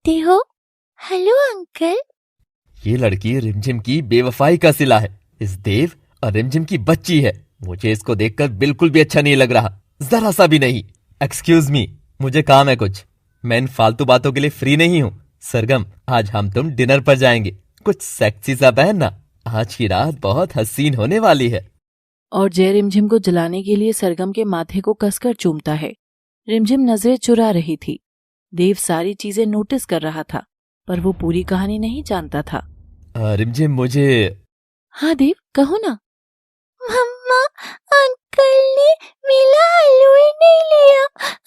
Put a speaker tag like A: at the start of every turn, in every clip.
A: करते हो? Hello uncle.
B: ये लड़की रिमझिम की बेवफाई का सिला है। इस देव और रिमझिम की बच्ची है। मुझे इसको देखकर बिल्कुल भी अच्छा नहीं लग रहा, जरा सा भी नहीं। एक्सक्यूज मी, मुझे काम है कुछ। मैं इन फालतू बातों के लिए फ्री नहीं हूँ। सरगम, आज हम तुम डिनर पर जाएंगे। कुछ सेक्सी सा पहनना, आज की रात बहुत हसीन होने वाली है।
C: और जय रिमझिम को जलाने के लिए सरगम के माथे को कसकर चूमता है। रिमझिम नजरें चुरा रही थी। देव सारी चीजें नोटिस कर रहा था, पर वो पूरी कहानी नहीं जानता था।
B: रिमझिम, मुझे
C: हाँ देव, कहो ना।
A: मम्मा, अंकल ने मेरा हलवा नहीं लिया।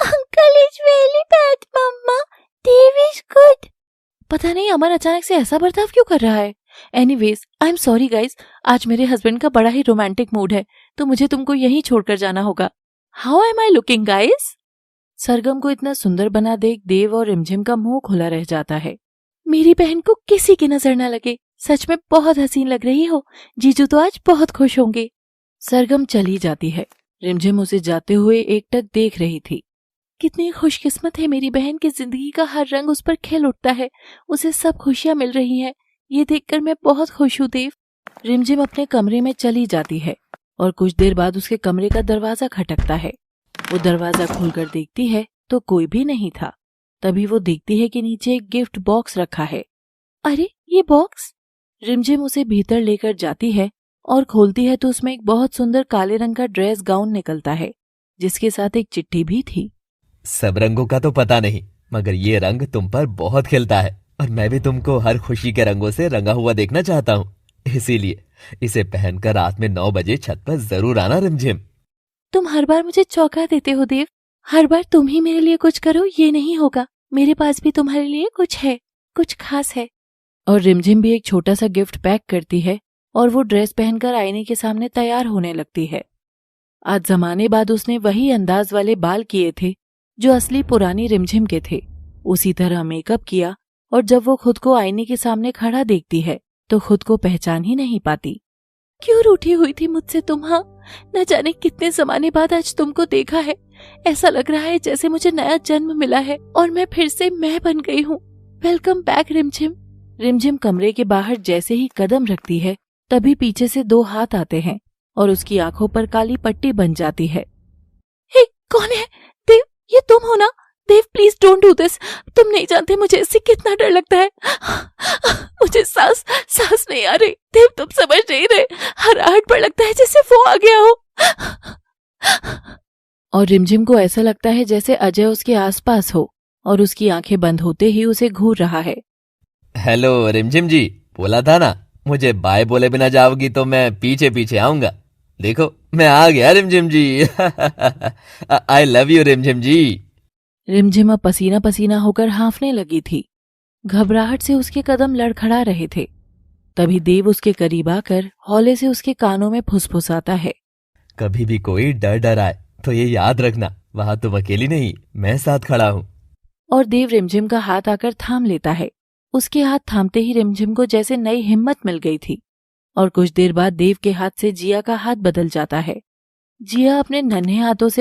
A: Uncle is very bad mama. Dev is good.
C: पता नहीं अमर अचानक से ऐसा बर्ताव क्यों कर रहा है। Anyways, I am sorry guys, आज मेरे हस्बैंड का बड़ा ही रोमांटिक मूड है, तो मुझे तुमको यहीं छोड़कर जाना होगा। How am I looking guys? Sargam को इतना सुंदर बना देख देव और रिमझिम का मुंह खुला रह जाता है। मेरी बहन को किसी की नजर न लगे, सच में बहुत हसीन लग रही हो। जीजू तो आज बहुत खुश होंगे। सरगम चली जाती है। रिमझिम उसे जाते हुए एकटक देख रही थी। कितनी खुशकिस्मत है मेरी बहन की, जिंदगी का हर रंग उस पर खिल उठता है, उसे सब खुशियां मिल रही हैं। ये देखकर मैं बहुत खुश हूँ देव। रिमझिम अपने कमरे में चली जाती है और कुछ देर बाद उसके कमरे का दरवाजा खटकता है। वो दरवाजा खोलकर देखती है तो कोई भी नहीं था। तभी वो देखती है कि नीचे एक गिफ्ट बॉक्स रखा है। अरे ये बॉक्स! रिमझिम उसे भीतर लेकर जाती है और खोलती है तो उसमें एक बहुत सुंदर काले रंग का ड्रेस गाउन निकलता है, जिसके साथ एक चिट्ठी भी थी।
B: सब रंगों का तो पता नहीं, मगर ये रंग तुम पर बहुत खिलता है और मैं भी तुमको हर खुशी के रंगों से रंगा हुआ देखना चाहता हूँ। इसीलिए इसे पहनकर रात में 9 बजे छत पर जरूर आना रिमझिम।
C: तुम हर बार मुझे चौंका देते हो देव। हर बार तुम ही मेरे लिए कुछ करो, ये नहीं होगा। मेरे पास भी तुम्हारे लिए कुछ है, कुछ खास है। और रिमझिम भी एक छोटा सा गिफ्ट पैक करती है और वो ड्रेस पहनकर आईने के सामने तैयार होने लगती है। आज जमाने बाद उसने वही अंदाज वाले बाल किए थे जो असली पुरानी रिमझिम के थे। उसी तरह मेकअप किया और जब वो खुद को आईने के सामने खड़ा देखती है तो खुद को पहचान ही नहीं पाती। क्यों रूठी हुई थी मुझसे तुम? हाँ, न जाने कितने जमाने बाद आज तुमको देखा है। ऐसा लग रहा है जैसे मुझे नया जन्म मिला है और मैं फिर से मैं बन गई हूँ। वेलकम बैक रिमझिम। रिमझिम कमरे के बाहर जैसे ही कदम रखती है तभी पीछे से 2 हाथ आते हैं और उसकी आंखों पर काली पट्टी बन जाती है। हे, कौन है? देव, ये तुम हो ना? देव प्लीज डोंट डू दिस। तुम नहीं जानते मुझे इससे कितना डर लगता है। मुझे सांस नहीं आ रही। देव, तुम समझ नहीं रहे, हराहट पर लगता है जैसे वो आ गया हो। और रिमझिम को ऐसा लगता है जैसे अजय उसके आसपास हो और उसकी आंखें बंद होते ही उसे घूर रहा है।
B: हेलो रिमझिम जी, बोला था ना मुझे बाय बोले बिना जाओगी तो मैं पीछे पीछे आऊंगा। देखो मैं आ गया रिमझिम जी। आई लव यू रिमझिम जी।
C: रिमझिम अब पसीना पसीना होकर हांफने लगी थी। घबराहट से उसके कदम लड़खड़ा रहे थे। तभी देव उसके करीब आकर हौले से उसके कानों में फुसफुसाता है।
B: कभी भी कोई डर आए तो ये याद रखना, वहां तुम अकेली नहीं, मैं साथ खड़ा हूँ।
C: और देव रिमझिम का हाथ आकर थाम लेता है। उसके हाथ थामते ही रिमझिम को जैसे नई हिम्मत मिल गई थी। और कुछ देर बाद देव के हाथ से जिया का हाथ बदल जाता है। जिया अपने नन्हे हाथों से